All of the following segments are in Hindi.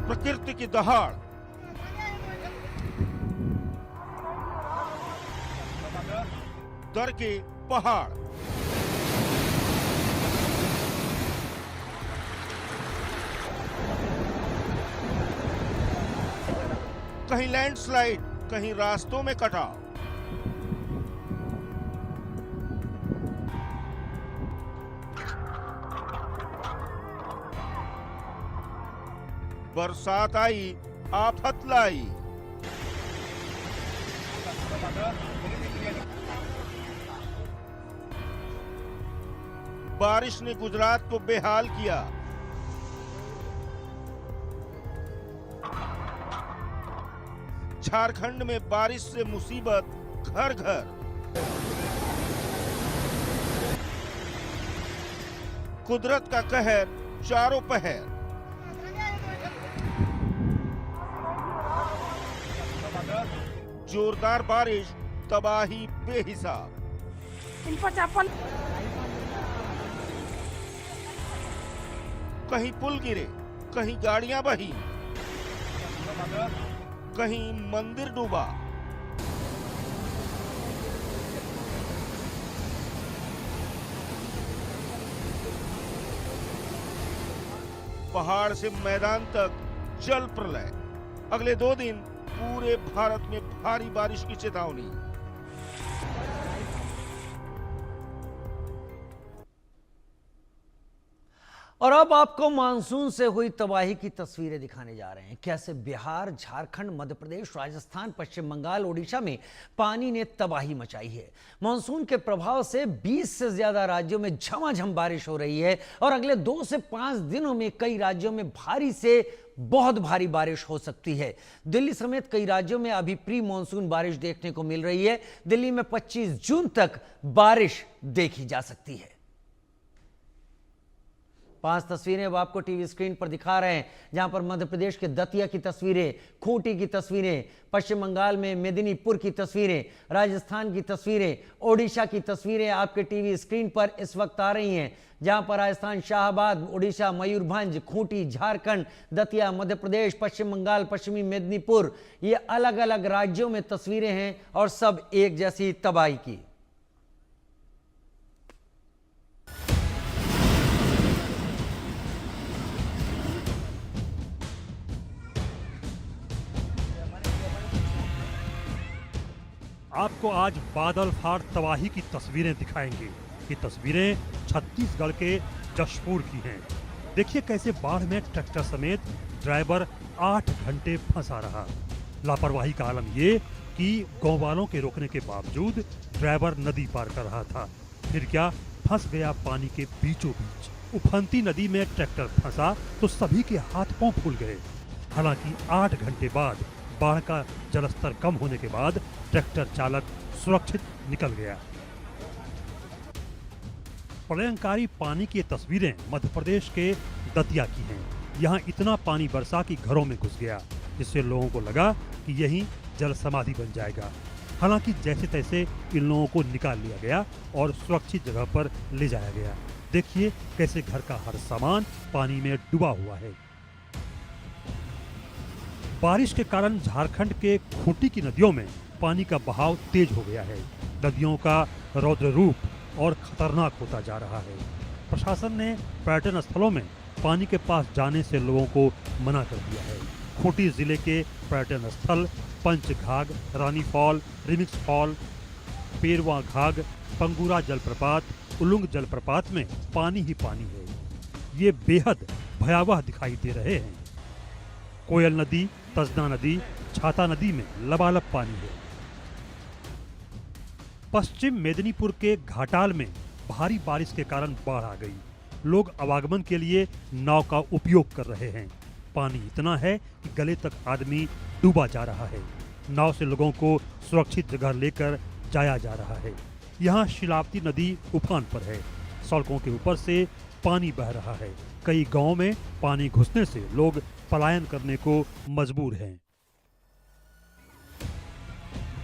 प्रकृति की दहाड़, डर के पहाड़, कहीं लैंडस्लाइड, कहीं रास्तों में कटाव। बरसात आई, आफत लाई। बारिश ने गुजरात को बेहाल किया। झारखंड में बारिश से मुसीबत घर घर। कुदरत का कहर चारों पहर। जोरदार बारिश, तबाही बेहिसाब। कहीं पुल गिरे, कहीं गाड़ियां बही, कहीं मंदिर डूबा। पहाड़ से मैदान तक जल प्रलय। अगले 2 दिन पूरे भारत में भारी बारिश की चेतावनी। और अब आपको मानसून से हुई तबाही की तस्वीरें दिखाने जा रहे हैं। कैसे बिहार, झारखंड, मध्य प्रदेश, राजस्थान, पश्चिम बंगाल, ओडिशा में पानी ने तबाही मचाई है। मानसून के प्रभाव से 20 से ज्यादा राज्यों में झमाझम बारिश हो रही है और अगले 2 से 5 दिनों में कई राज्यों में भारी से बहुत भारी बारिश हो सकती है। दिल्ली समेत कई राज्यों में अभी प्री मानसून बारिश देखने को मिल रही है। दिल्ली में 25 जून तक बारिश देखी जा सकती है। 5 तस्वीरें अब आपको टीवी स्क्रीन पर दिखा रहे हैं, जहां पर मध्य प्रदेश के दतिया की तस्वीरें, खूंटी की तस्वीरें, पश्चिम बंगाल में मेदिनीपुर की तस्वीरें, राजस्थान की तस्वीरें, ओडिशा की तस्वीरें आपके टीवी स्क्रीन पर इस वक्त आ रही हैं, जहां पर राजस्थान शाहबाद, ओडिशा मयूरभंज, खूंटी झारखंड, दतिया मध्य प्रदेश, पश्चिम बंगाल पश्चिमी मेदिनीपुर, ये अलग अलग राज्यों में तस्वीरें हैं और सब एक जैसी तबाही की। आपको आज बादल फाड़ तबाही की तस्वीरें दिखाएंगे। ये तस्वीरें छत्तीसगढ़ के जशपुर की हैं। देखिए कैसे बाढ़ में ट्रैक्टर समेत ड्राइवर 8 घंटे फंसा रहा। लापरवाही का आलम ये कि गांव वालों के रोकने के बावजूद ड्राइवर नदी पार कर रहा था। फिर क्या, फंस गया पानी के बीचों बीच। उफनती नदी में ट्रैक्टर फंसा तो सभी के हाथ पांव फूल गए। हालांकि 8 घंटे बाद बाढ़ का जलस्तर कम होने के बाद ट्रैक्टर चालक सुरक्षित निकल गया। प्रलयंकारी पानी की तस्वीरें मध्य प्रदेश के दतिया की हैं। यहाँ इतना पानी बरसा कि घरों में घुस गया, जिससे लोगों को लगा कि यहीं जल समाधि बन जाएगा। हालांकि जैसे तैसे इन लोगों को निकाल लिया गया और सुरक्षित जगह पर ले जाया गया। देखिए कैसे घर का हर सामान पानी में डूबा हुआ है। बारिश के कारण झारखंड के खूंटी की नदियों में पानी का बहाव तेज हो गया है। नदियों का रौद्र रूप और खतरनाक होता जा रहा है। प्रशासन ने पर्यटन स्थलों में पानी के पास जाने से लोगों को मना कर दिया है। खूंटी जिले के पर्यटन स्थल पंचघाघ, रानी फॉल, रिमिक्स फॉल, पेरवा घाघ, पंगुरा जलप्रपात, उलुंग जलप्रपात में पानी ही पानी है। ये बेहद भयावह दिखाई दे रहे हैं। कोयल नदी, तजना नदी, छाता नदी में लबालब पानी है। पश्चिम मेदिनीपुर के घाटाल में भारी बारिश के कारण बाढ़ आ गई। लोग आवागमन के लिए नाव का उपयोग कर रहे हैं। पानी इतना है कि गले तक आदमी डूबा जा रहा है। नाव से लोगों को सुरक्षित जगह लेकर जाया जा रहा है। यहाँ शिलावती नदी उफान पर है। सड़कों के ऊपर से पानी बह रहा है। कई गांवों में पानी घुसने से लोग पलायन करने को मजबूर हैं।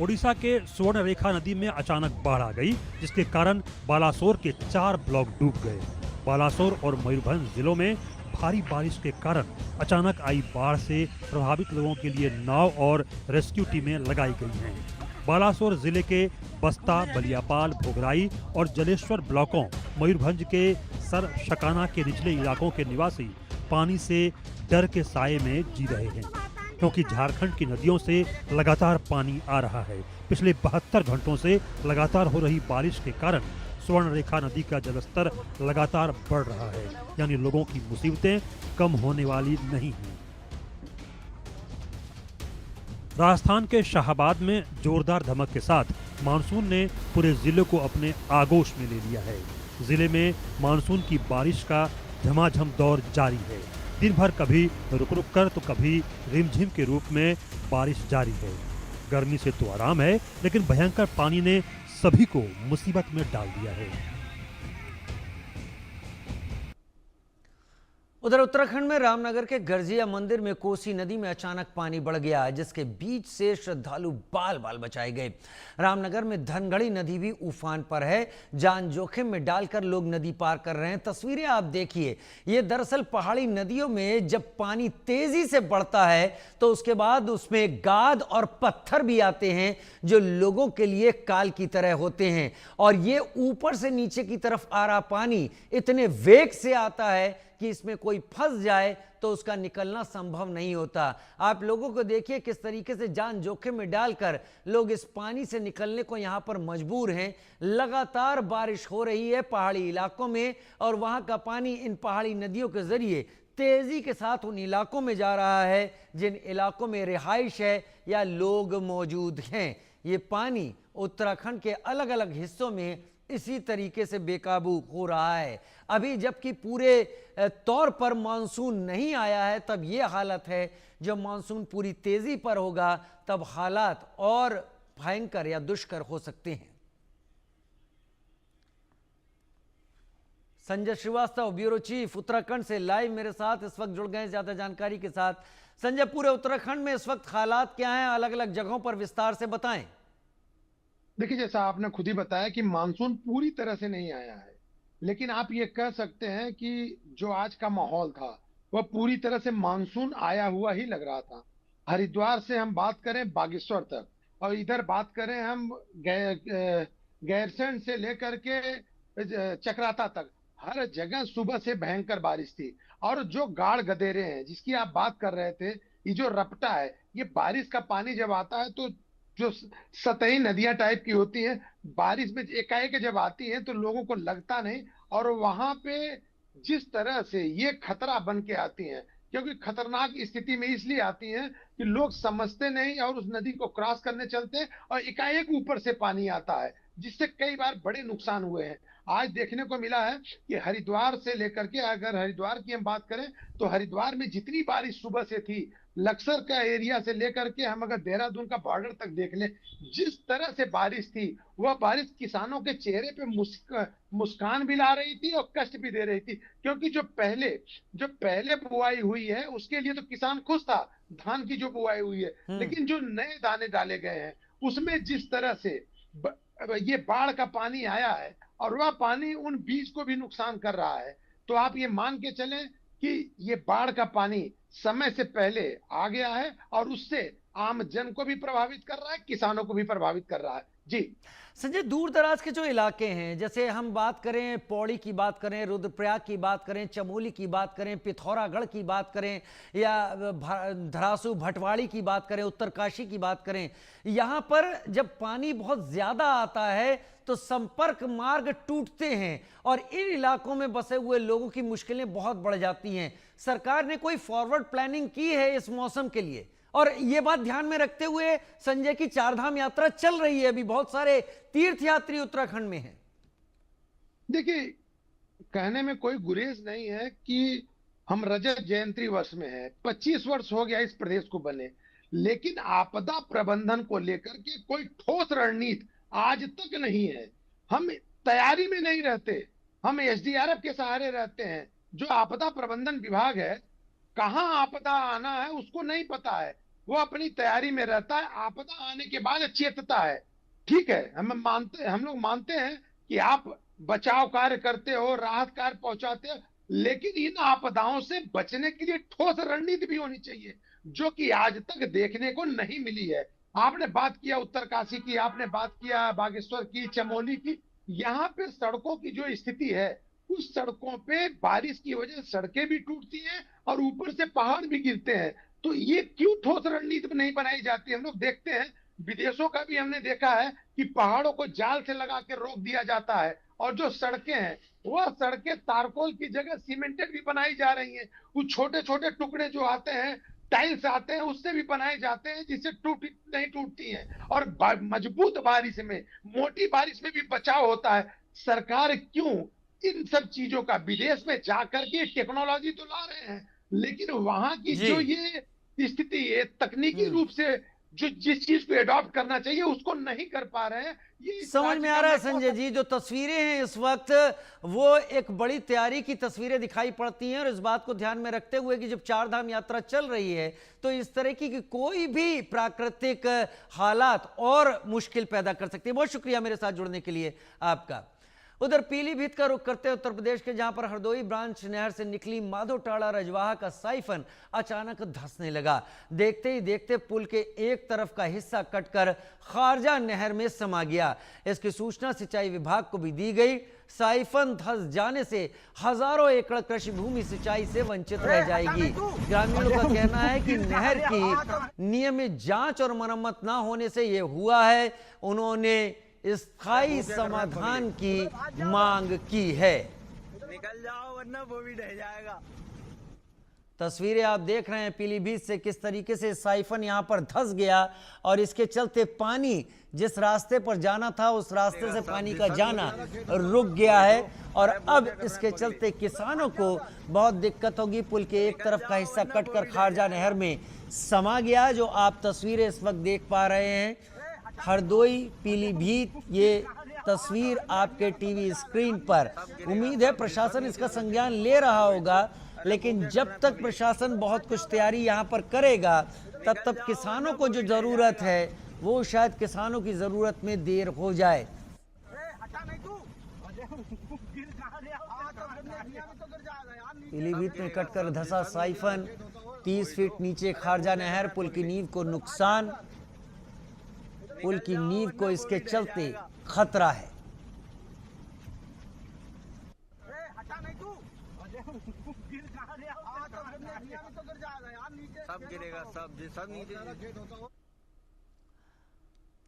ओडिशा के स्वर्णरेखा नदी में अचानक बाढ़ आ गई, जिसके कारण बालासोर के 4 ब्लॉक डूब गए। बालासोर और मयूरभंज जिलों में भारी बारिश के कारण अचानक आई बाढ़ से प्रभावित लोगों के लिए नाव और रेस्क्यू टीमें लगाई गई हैं। बालासोर जिले के बस्ता, बलियापाल, भोगराई और जलेश्वर ब्लॉकों, मयूरभंज के सर शकाना के निचले इलाकों के निवासी पानी से डर के साए में जी रहे हैं, क्योंकि झारखंड की नदियों से लगातार पानी आ रहा है। पिछले 72 घंटों से लगातार हो रही बारिश के कारण स्वर्णरेखा नदी का जलस्तर लगातार बढ़ रहा है, यानी लोगों की मुसीबतें कम होने वाली नहीं हैं। राजस्थान के शाहाबाद में जोरदार धमक के साथ मानसून ने पूरे जिले को अपने आगोश में ले लिया है। जिले में मानसून की बारिश का झमाझम दौर जारी है। दिन भर कभी रुक रुक कर तो कभी रिमझिम के रूप में बारिश जारी है। गर्मी से तो आराम है, लेकिन भयंकर पानी ने सभी को मुसीबत में डाल दिया है। उधर उत्तराखंड में रामनगर के गर्जिया मंदिर में कोसी नदी में अचानक पानी बढ़ गया, जिसके बीच से श्रद्धालु बाल बाल बचाए गए। रामनगर में धनगढ़ी नदी भी उफान पर है। जान जोखिम में डालकर लोग नदी पार कर रहे हैं। तस्वीरें आप देखिए। ये दरअसल पहाड़ी नदियों में जब पानी तेजी से बढ़ता है तो उसके बाद उसमें गाद और पत्थर भी आते हैं, जो लोगों के लिए काल की तरह होते हैं। और ये ऊपर से नीचे की तरफ आ रहा पानी इतने वेग से आता है कि इसमें कोई फंस जाए तो उसका निकलना संभव नहीं होता। आप लोगों को देखिए किस तरीके से जान जोखिम में डालकर लोग इस पानी से निकलने को यहां पर मजबूर हैं। लगातार बारिश हो रही है पहाड़ी इलाकों में, और वहां का पानी इन पहाड़ी नदियों के जरिए तेजी के साथ उन इलाकों में जा रहा है जिन इलाकों में रिहाइश है या लोग मौजूद हैं। ये पानी उत्तराखंड के अलग अलग हिस्सों में इसी तरीके से बेकाबू हो रहा है। अभी जबकि पूरे तौर पर मानसून नहीं आया है, तब ये हालत है। जब मानसून पूरी तेजी पर होगा तब हालात और भयंकर या दुष्कर हो सकते हैं। संजय श्रीवास्तव, ब्यूरो चीफ उत्तराखंड से लाइव मेरे साथ इस वक्त जुड़ गए हैं ज्यादा जानकारी के साथ। संजय, पूरे उत्तराखंड में इस वक्त हालात क्या हैं, अलग अलग जगहों पर विस्तार से बताएं। देखिए, जैसा आपने खुद ही बताया कि मानसून पूरी तरह से नहीं आया है, लेकिन आप ये कह सकते हैं कि जो आज का माहौल था वह पूरी तरह से मानसून आया हुआ ही लग रहा था। हरिद्वार से हम बात करें बागेश्वर तक, और इधर बात करें हम गैरसैंण से लेकर के चक्राता तक, हर जगह सुबह से भयंकर बारिश थी। और जो गाढ़ गदेरे हैं जिसकी आप बात कर रहे थे, ये जो रपटा है, ये बारिश का पानी जब आता है तो जो सतही नदियां टाइप की होती हैं, बारिश में एकाएक जब आती हैं तो लोगों को लगता नहीं। और वहां पे जिस तरह से ये खतरा बन के आती हैं, क्योंकि खतरनाक स्थिति में इसलिए आती हैं कि लोग समझते नहीं और उस नदी को क्रॉस करने चलते हैं और एकाएक ऊपर से पानी आता है, जिससे कई बार बड़े नुकसान हुए हैं। आज देखने को मिला है कि हरिद्वार से लेकर के, अगर हरिद्वार की हम बात करें तो हरिद्वार में जितनी बारिश सुबह से थी, लक्सर का एरिया से लेकर के हम अगर देहरादून का बॉर्डर तक देख लें, जिस तरह से बारिश थी, वह बारिश किसानों के चेहरे पे मुस्कान भी ला रही थी और कष्ट भी दे रही थी। क्योंकि जो पहले बुआई हुई है उसके लिए तो किसान खुश था, धान की जो बुआई हुई है, लेकिन जो नए दाने डाले गए हैं उसमें जिस तरह से ये बाढ़ का पानी आया है और वह पानी उन बीज को भी नुकसान कर रहा है, तो आप ये मान के चलें कि ये बाढ़ का पानी समय से पहले आ गया है और उससे आम जन को भी प्रभावित कर रहा है, किसानों को भी प्रभावित कर रहा है। जी संजय, दूर दराज के जो इलाके हैं, जैसे हम बात करें पौड़ी की बात करें, रुद्रप्रयाग की बात करें, चमोली की बात करें, पिथौरागढ़ की बात करें, या धरासू भटवाड़ी की बात करें, उत्तरकाशी की बात करें, यहाँ पर जब पानी बहुत ज्यादा आता है तो संपर्क मार्ग टूटते हैं और इन इलाकों में बसे हुए लोगों की मुश्किलें बहुत बढ़ जाती हैं। सरकार ने कोई फॉरवर्ड प्लानिंग की है इस मौसम के लिए? और ये बात ध्यान में रखते हुए संजय की चारधाम यात्रा चल रही है, अभी बहुत सारे तीर्थयात्री उत्तराखंड में हैं। देखिए, कहने में कोई गुरेज नहीं है कि हम रजत जयंती वर्ष में हैं, 25 वर्ष हो गया इस प्रदेश को बने, लेकिन आपदा प्रबंधन को लेकर के कोई ठोस रणनीति आज तक नहीं है। हम तैयारी में नहीं रहते, हम एसडीआरएफ के सहारे रहते हैं। जो आपदा प्रबंधन विभाग है, कहां आपदा आना है उसको नहीं पता है, वो अपनी तैयारी में रहता है, आपदा आने के बाद चेतता है। ठीक है, हम लोग मानते हैं कि आप बचाव कार्य करते हो, राहत कार्य पहुंचाते हो, लेकिन इन आपदाओं से बचने के लिए ठोस रणनीति भी होनी चाहिए, जो कि आज तक देखने को नहीं मिली है। आपने बात किया उत्तरकाशी की, आपने बात किया बागेश्वर की, चमोली की। यहाँ पे सड़कों की जो स्थिति है, उस सड़कों पे बारिश की वजह से सड़कें भी टूटती हैं और ऊपर से पहाड़ भी गिरते हैं। तो ये क्यों ठोस रणनीति नहीं बनाई जाती? हम लोग देखते हैं, विदेशों का भी हमने देखा है कि पहाड़ों को जाल से लगा के रोक दिया जाता है, और जो सड़कें हैं वह सड़कें तारकोल की जगह सीमेंटेड भी बनाई जा रही हैं। वो छोटे छोटे टुकड़े जो आते हैं, टाइल्स आते हैं, उससे भी बनाए जाते हैं, जिससे नहीं टूटती हैं। और मजबूत बारिश में, मोटी बारिश में भी बचाव होता है। सरकार क्यों इन सब चीजों का, विदेश में जाकर के टेक्नोलॉजी तो ला रहे हैं, लेकिन वहां की जी। जो ये स्थिति है, तकनीकी रूप से जो जिस चीज को एडॉप्ट करना चाहिए उसको नहीं कर पा रहे हैं। ये समझ में आ रहा है संजय जी, जो तस्वीरें हैं इस वक्त वो एक बड़ी तैयारी की तस्वीरें दिखाई पड़ती हैं, और इस बात को ध्यान में रखते हुए कि जब चार धाम यात्रा चल रही है तो इस तरह की कोई भी प्राकृतिक हालात और मुश्किल पैदा कर सकती है। बहुत शुक्रिया मेरे साथ जुड़ने के लिए आपका। उधर पीलीभीत का रुख करते उत्तर प्रदेश के, जहां पर हरदोई ब्रांच नहर से निकली माधोटाड़ा रजवाहा का साइफन अचानक धंसने लगा। देखते ही देखते पुल के एक तरफ का हिस्सा कटकर खारजा नहर में समा गया। इसकी सूचना सिंचाई विभाग को भी दी गई। साइफन धंस जाने से हजारों एकड़ कृषि भूमि सिंचाई से वंचित रह जाएगी। ग्रामीणों का कहना है कि नहर की नियमित जांच और मरम्मत न होने से यह हुआ है। उन्होंने स्थायी समाधान की मांग की है। निकल जाओ वरना वो भी ढह जाएगा। तस्वीरें आप देख रहे हैं पीलीभीत से, किस तरीके से साइफन यहां पर धंस गया और इसके चलते पानी जिस रास्ते पर जाना था उस रास्ते से पानी का जाना रुक गया है, और अब इसके चलते किसानों को बहुत दिक्कत होगी। पुल के एक तरफ का हिस्सा कटकर खारजा नहर में समा गया, जो आप तस्वीरें इस वक्त देख पा रहे हैं। हरदोई पीलीभीत, ये तस्वीर आपके टीवी स्क्रीन पर। उम्मीद है प्रशासन इसका संज्ञान ले रहा होगा, लेकिन जब तक प्रशासन बहुत कुछ तैयारी यहां पर करेगा तब तक किसानों को जो जरूरत है वो शायद किसानों की जरूरत में देर हो जाए। पीलीभीत में कटकर धंसा साइफन, 30 फीट नीचे खारजा नहर, पुल की नींव को नुकसान, पुल की नींव को इसके चलते खतरा है। सब गिरेगा, सब नीचे।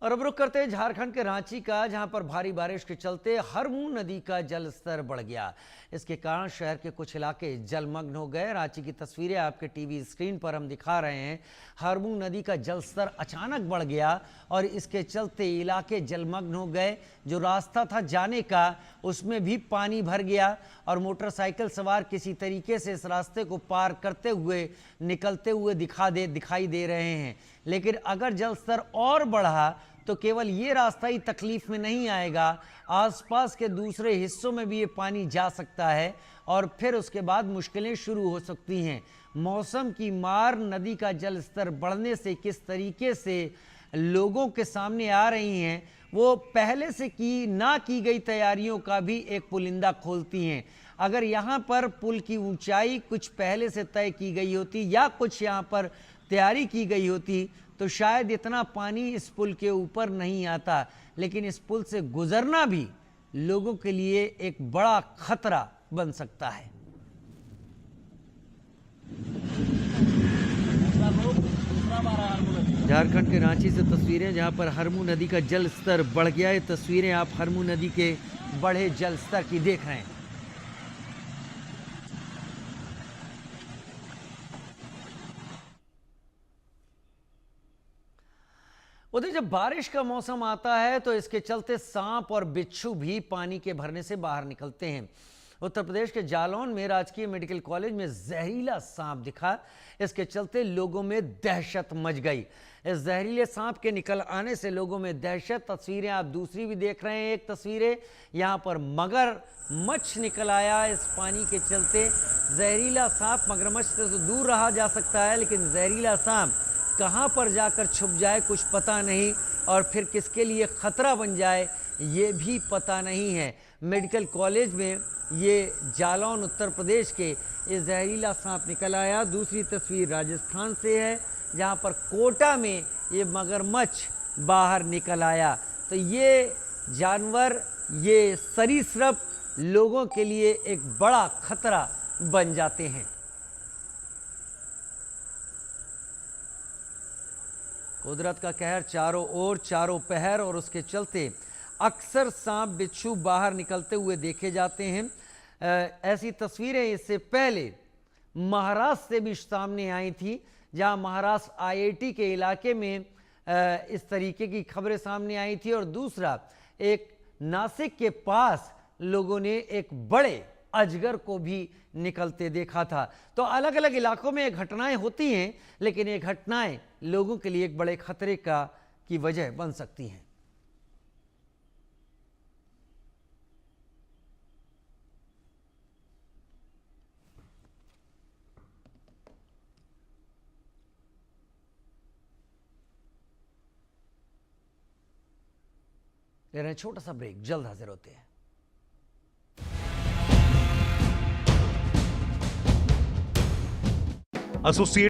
और अब रुक करते हैं झारखंड के रांची का, जहां पर भारी बारिश के चलते हरमू नदी का जल स्तर बढ़ गया। इसके कारण शहर के कुछ इलाके जलमग्न हो गए। रांची की तस्वीरें आपके टीवी स्क्रीन पर हम दिखा रहे हैं। हरमू नदी का जल स्तर अचानक बढ़ गया और इसके चलते इलाके जलमग्न हो गए। जो रास्ता था जाने का उसमें भी पानी भर गया और मोटरसाइकिल सवार किसी तरीके से इस रास्ते को पार करते हुए निकलते हुए दिखाई दे रहे हैं। लेकिन अगर जल स्तर और बढ़ा तो केवल ये रास्ता ही तकलीफ में नहीं आएगा, आसपास के दूसरे हिस्सों में भी ये पानी जा सकता है और फिर उसके बाद मुश्किलें शुरू हो सकती हैं। मौसम की मार, नदी का जल स्तर बढ़ने से किस तरीके से लोगों के सामने आ रही हैं, वो पहले से की गई तैयारियों का भी एक पुलिंदा खोलती हैं। अगर यहाँ पर पुल की ऊंचाई कुछ पहले से तय की गई होती या कुछ यहाँ पर तैयारी की गई होती तो शायद इतना पानी इस पुल के ऊपर नहीं आता, लेकिन इस पुल से गुजरना भी लोगों के लिए एक बड़ा खतरा बन सकता है। झारखंड के रांची से तस्वीरें, जहां पर हरमू नदी का जल स्तर बढ़ गया। ये तस्वीरें आप हरमू नदी के बढ़े जल स्तर की देख रहे हैं। उधर जब बारिश का मौसम आता है तो इसके चलते सांप और बिच्छू भी पानी के भरने से बाहर निकलते हैं। उत्तर प्रदेश के जालौन में राजकीय मेडिकल कॉलेज में जहरीला सांप दिखा। इसके चलते लोगों में दहशत मच गई। इस जहरीले सांप के निकल आने से लोगों में दहशत। तस्वीरें आप दूसरी भी देख रहे हैं। एक तस्वीरें यहाँ पर मगरमच्छ निकल आया इस पानी के चलते। जहरीला सांप, मगरमच्छ से तो दूर रहा जा सकता है, लेकिन जहरीला सांप कहाँ पर जाकर छुप जाए कुछ पता नहीं, और फिर किसके लिए खतरा बन जाए ये भी पता नहीं है। मेडिकल कॉलेज में ये जालौन उत्तर प्रदेश के ये जहरीला सांप निकल आया। दूसरी तस्वीर राजस्थान से है, जहाँ पर कोटा में ये मगरमच्छ बाहर निकल आया। तो ये जानवर, ये सरीसृप लोगों के लिए एक बड़ा खतरा बन जाते हैं। कुदरत का कहर चारों ओर, चारों पहर, और उसके चलते अक्सर सांप बिच्छू बाहर निकलते हुए देखे जाते हैं। ऐसी तस्वीरें इससे पहले महाराष्ट्र से भी सामने आई थी, जहां महाराष्ट्र आईआईटी के इलाके में इस तरीके की खबरें सामने आई थी। और दूसरा, एक नासिक के पास लोगों ने एक बड़े अजगर को भी निकलते देखा था। तो अलग अलग इलाकों में ये घटनाएं होती हैं, लेकिन ये घटनाएं लोगों के लिए एक बड़े खतरे की वजह बन सकती हैं। ले रहे हैं छोटा सा ब्रेक, जल्द हाजिर होते हैं। एसोसिएट